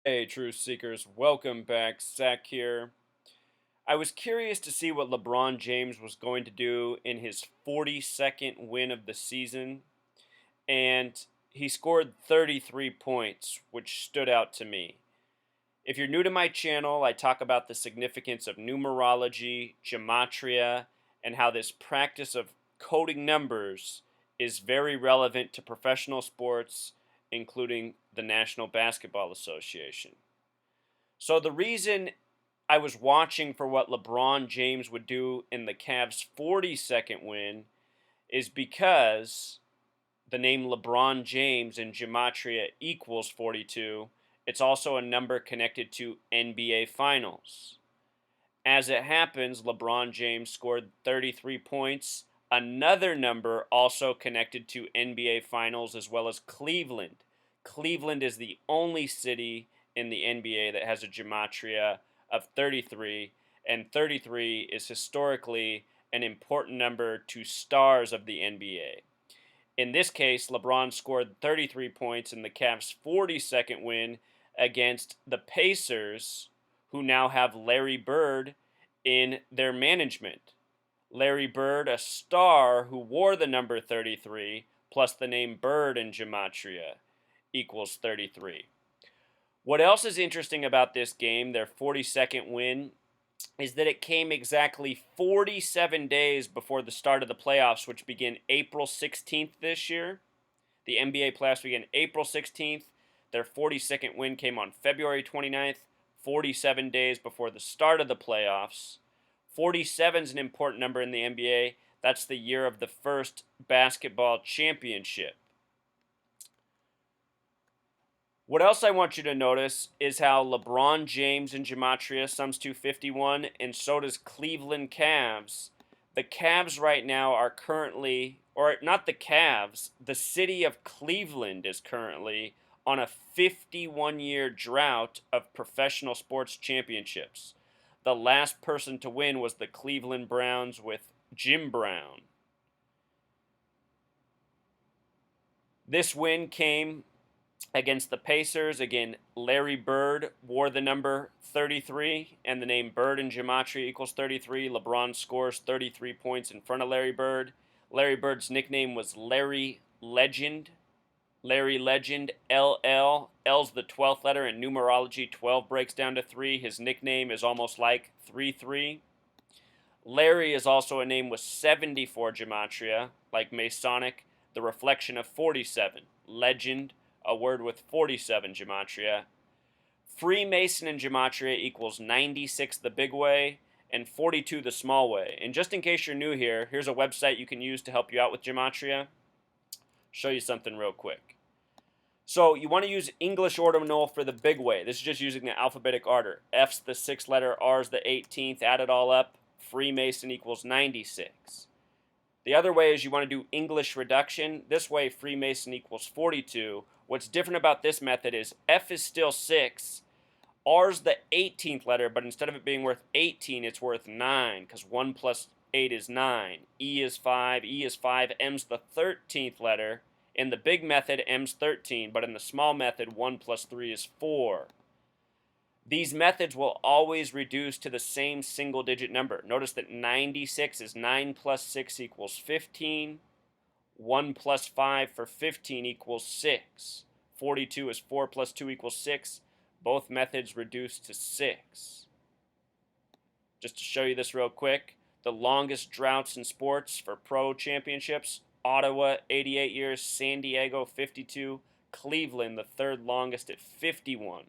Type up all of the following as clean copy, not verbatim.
Hey, Truth Seekers, welcome back. Zach here. I was curious to see what LeBron James was going to do in his 42nd win of the season, and he scored 33 points, which stood out to me. If you're new to my channel, I talk about the significance of numerology, gematria, and how this practice of coding numbers is very relevant to professional sports, including the National Basketball Association. So the reason I was watching for what LeBron James would do in the Cavs' 42nd win is because the name LeBron James in Gematria equals 42. It's also a number connected to NBA Finals. As it happens, LeBron James scored 33 points, another number also connected to NBA Finals as well as Cleveland. Cleveland is the only city in the NBA that has a gematria of 33, and 33 is historically an important number to stars of the NBA. In this case, LeBron scored 33 points in the Cavs' 42nd win against the Pacers, who now have Larry Bird in their management. Larry Bird, a star who wore the number 33, plus the name Bird in Gematria, equals 33. What else is interesting about this game, their 42nd win, is that it came exactly 47 days before the start of the playoffs, which begin April 16th this year. The NBA playoffs begin April 16th. Their 42nd win came on February 29th, 47 days before the start of the playoffs. 47 is an important number in the NBA. That's the year of the first basketball championship. What else I want you to notice is how LeBron James in Gematria sums to 51, and so does Cleveland Cavs. The Cavs right now are currently, or not the Cavs, the city of Cleveland is currently on a 51-year drought of professional sports championships. The last person to win was the Cleveland Browns with Jim Brown. This win came against the Pacers. Again, Larry Bird wore the number 33, and the name Bird in Gematria equals 33. LeBron scores 33 points in front of Larry Bird. Larry Bird's nickname was Larry Legend. Larry Legend, LL. L's the 12th letter in numerology. 12 breaks down to 3. His nickname is almost like 33. Larry is also a name with 74 Gematria, like Masonic, the reflection of 47. Legend, a word with 47 Gematria. Freemason in Gematria equals 96 the big way and 42 the small way. And just in case you're new here, here's a website you can use to help you out with Gematria. Show you something real quick. So you want to use English ordinal for the big way. This is just using the alphabetic order. F's the 6th letter, R's the 18th. Add it all up. Freemason equals 96. The other way is you want to do English reduction. This way, Freemason equals 42. What's different about this method is F is still 6. R's the 18th letter, but instead of it being worth 18, it's worth 9, because 1 plus 8 is 9. E is 5. E is 5. M's the 13th letter. In the big method, M's 13, but in the small method, 1 plus 3 is 4. These methods will always reduce to the same single-digit number. Notice that 96 is 9 plus 6 equals 15. 1 plus 5 for 15 equals 6. 42 is 4 plus 2 equals 6. Both methods reduce to 6. Just to show you this real quick, the longest droughts in sports for pro championships: Ottawa, 88 years; San Diego, 52; Cleveland, the third longest at 51.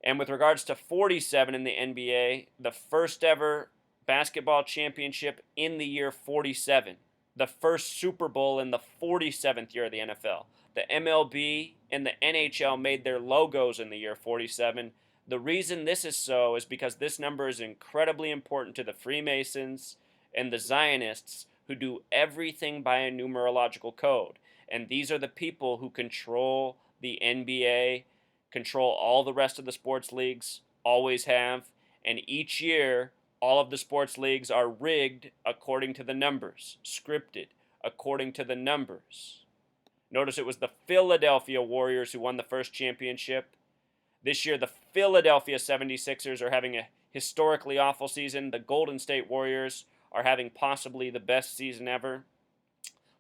And with regards to 47 in the NBA, the first ever basketball championship in the year 47. The first Super Bowl in the 47th year of the NFL. The MLB and the NHL made their logos in the year 47. The reason this is so is because this number is incredibly important to the Freemasons and the Zionists, who do everything by a numerological code. And these are the people who control the NBA, control all the rest of the sports leagues, always have, and each year all of the sports leagues are rigged according to the numbers, scripted according to the numbers. Notice it was the Philadelphia Warriors who won the first championship. This year, the Philadelphia 76ers are having a historically awful season. The Golden State Warriors are having possibly the best season ever.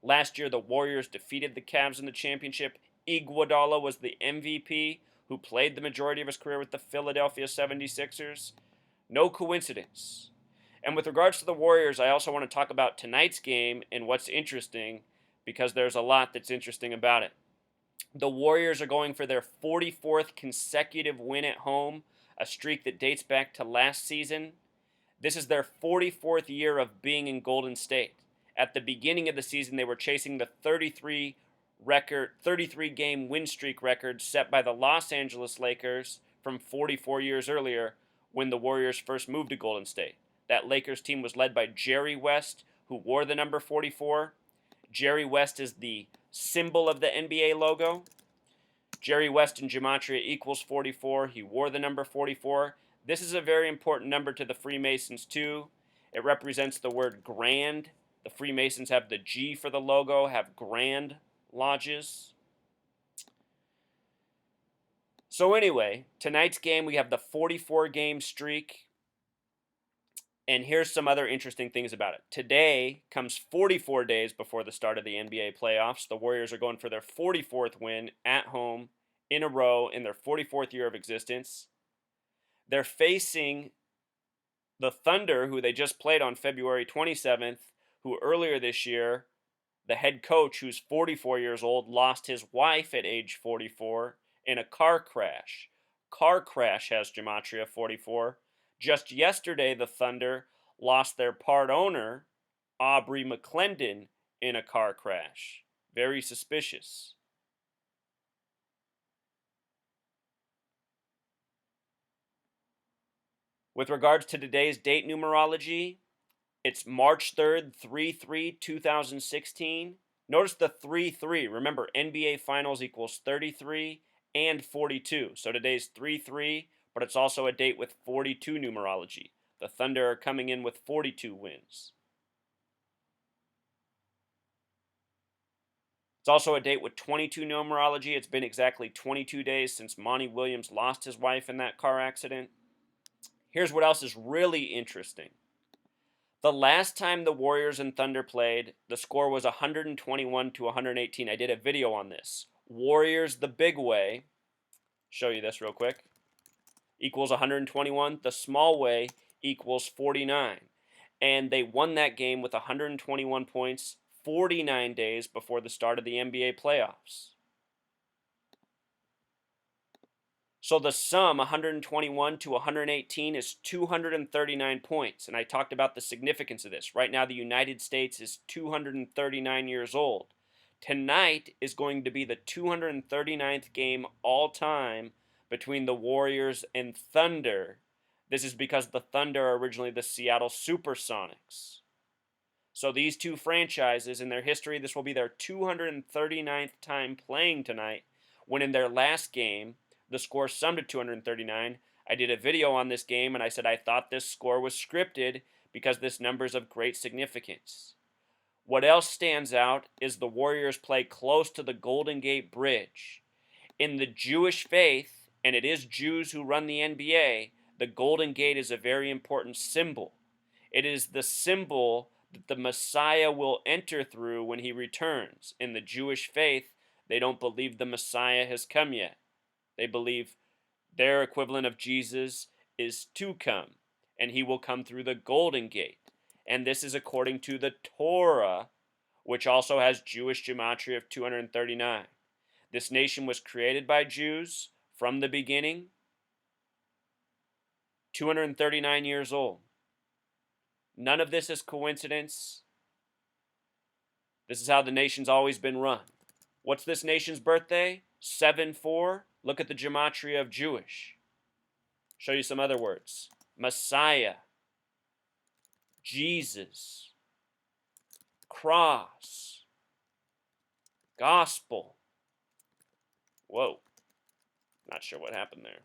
Last year, the Warriors defeated the Cavs in the championship. Iguodala was the MVP, who played the majority of his career with the Philadelphia 76ers. No coincidence. And with regards to the Warriors, I also want to talk about tonight's game and what's interesting, because there's a lot that's interesting about it. The Warriors are going for their 44th consecutive win at home, a streak that dates back to last season. This is their 44th year of being in Golden State. At the beginning of the season, they were chasing the 33 game win streak record set by the Los Angeles Lakers from 44 years earlier when the Warriors first moved to Golden State. That Lakers team was led by Jerry West, who wore the number 44. Jerry West is the symbol of the NBA logo. Jerry West in gematria equals 44. He wore the number 44. This is a very important number to the Freemasons too. It represents the word grand. The Freemasons have the G for the logo, have grand lodges. So anyway, tonight's game, we have the 44-game streak. And here's some other interesting things about it. Today comes 44 days before the start of the NBA playoffs. The Warriors are going for their 44th win at home in a row in their 44th year of existence. They're facing the Thunder, who they just played on February 27th, who earlier this year, the head coach, who's 44 years old, lost his wife at age 44 in a car crash. Car crash has gematria 44. Just yesterday, the Thunder lost their part owner, Aubrey McClendon, in a car crash. Very suspicious. With regards to today's date numerology, it's March 3rd, 3/3/2016. Notice the 3/3. Remember, NBA Finals equals 33 and 42. So today's 3/3, but it's also a date with 42 numerology. The Thunder are coming in with 42 wins. It's also a date with 22 numerology. It's been exactly 22 days since Monty Williams lost his wife in that car accident. Here's what else is really interesting. The last time the Warriors and Thunder played, the score was 121-118. I did a video on this. Warriors the big way, show you this real quick, equals 121. The small way equals 49. And they won that game with 121 points 49 days before the start of the NBA playoffs. So the sum, 121-118, is 239 points. And I talked about the significance of this. Right now, the United States is 239 years old. Tonight is going to be the 239th game all time between the Warriors and Thunder. This is because the Thunder are originally the Seattle Supersonics. So these two franchises, in their history, this will be their 239th time playing tonight, when in their last game, the score summed to 239. I did a video on this game, and I said I thought this score was scripted because this number is of great significance. What else stands out is the Warriors play close to the Golden Gate Bridge. In the Jewish faith, and it is Jews who run the NBA, the Golden Gate is a very important symbol. It is the symbol that the Messiah will enter through when he returns. In the Jewish faith, they don't believe the Messiah has come yet. They believe their equivalent of Jesus is to come, and he will come through the Golden Gate. And this is according to the Torah, which also has Jewish gematria of 239. This nation was created by Jews from the beginning, 239 years old. None of this is coincidence. This is how the nation's always been run. What's this nation's birthday? 7/4. Look at the gematria of Jewish. Show you some other words. Messiah, Jesus, cross, gospel. Whoa, not sure what happened there.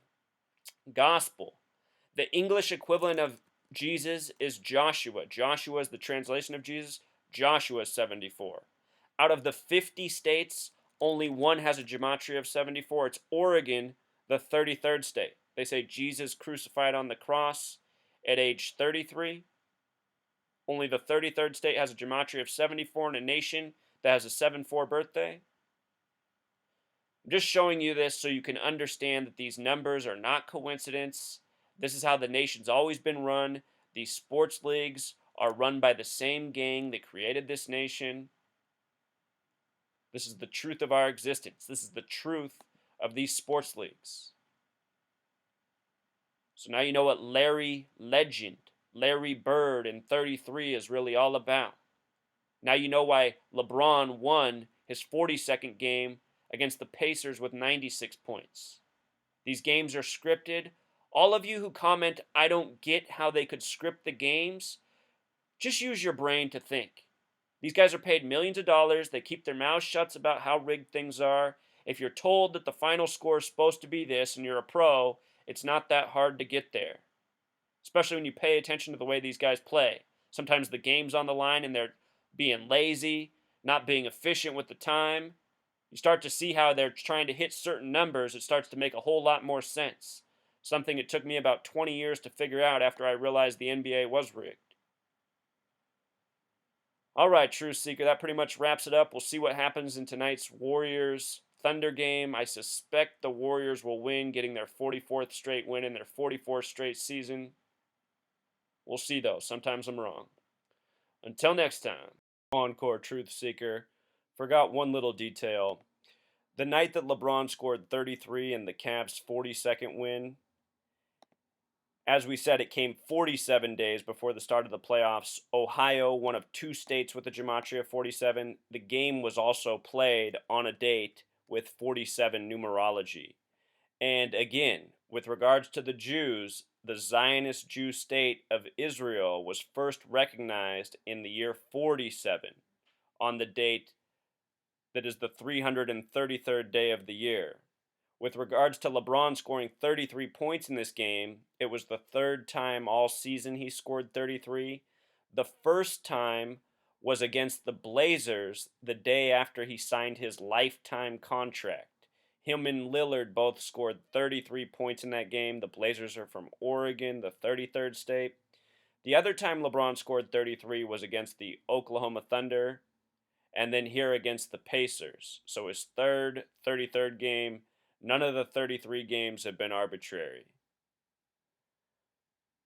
Gospel. The English equivalent of Jesus is Joshua. Joshua is the translation of Jesus. Joshua is 74. Out of the 50 states only one has a gematria of 74. It's Oregon, the 33rd state. They say Jesus crucified on the cross at age 33. Only the 33rd state has a gematria of 74 in a nation that has a 7-4 birthday. I'm just showing you this so you can understand that these numbers are not coincidence. This is how the nation's always been run. These sports leagues are run by the same gang that created this nation. This is the truth of our existence. This is the truth of these sports leagues. So now you know what Larry Legend, Larry Bird in 33 is really all about. Now you know why LeBron won his 42nd game against the Pacers with 96 points. These games are scripted. All of you who comment, I don't get how they could script the games, just use your brain to think. These guys are paid millions of dollars. They keep their mouths shut about how rigged things are. If you're told that the final score is supposed to be this and you're a pro, it's not that hard to get there. Especially when you pay attention to the way these guys play. Sometimes the game's on the line and they're being lazy, not being efficient with the time. You start to see how they're trying to hit certain numbers. It starts to make a whole lot more sense. Something it took me about 20 years to figure out after I realized the NBA was rigged. All right, Truth Seeker, that pretty much wraps it up. We'll see what happens in tonight's Warriors Thunder game. I suspect the Warriors will win, getting their 44th straight win in their 44th straight season. We'll see, though. Sometimes I'm wrong. Until next time, Encore Truth Seeker. Forgot one little detail. The night that LeBron scored 33 in the Cavs' 42nd win, as we said, it came 47 days before the start of the playoffs. Ohio, one of two states with a gematria of 47. The game was also played on a date with 47 numerology. And again, with regards to the Jews, the Zionist Jew state of Israel was first recognized in the year 47 on the date that is the 333rd day of the year. With regards to LeBron scoring 33 points in this game, it was the third time all season he scored 33. The first time was against the Blazers the day after he signed his lifetime contract. Him and Lillard both scored 33 points in that game. The Blazers are from Oregon, the 33rd state. The other time LeBron scored 33 was against the Oklahoma Thunder, and then here against the Pacers. So his 33rd game. None of the 33 games have been arbitrary.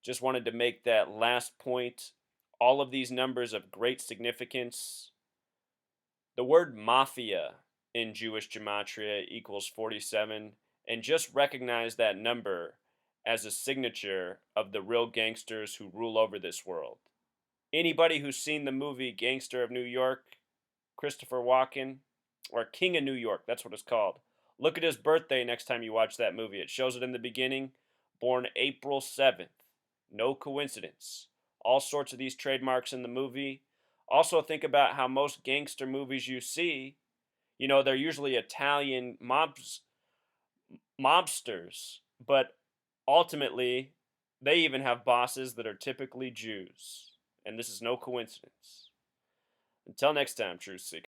Just wanted to make that last point. All of these numbers of great significance. The word mafia in Jewish gematria equals 47, and just recognize that number as a signature of the real gangsters who rule over this world. Anybody who's seen the movie Gangster of New York, Christopher Walken, or King of New York, that's what it's called. Look at his birthday next time you watch that movie. It shows it in the beginning. Born April 7th. No coincidence. All sorts of these trademarks in the movie. Also think about how most gangster movies you see, they're usually Italian mobsters. But ultimately, they even have bosses that are typically Jews. And this is no coincidence. Until next time, Truth Seeker.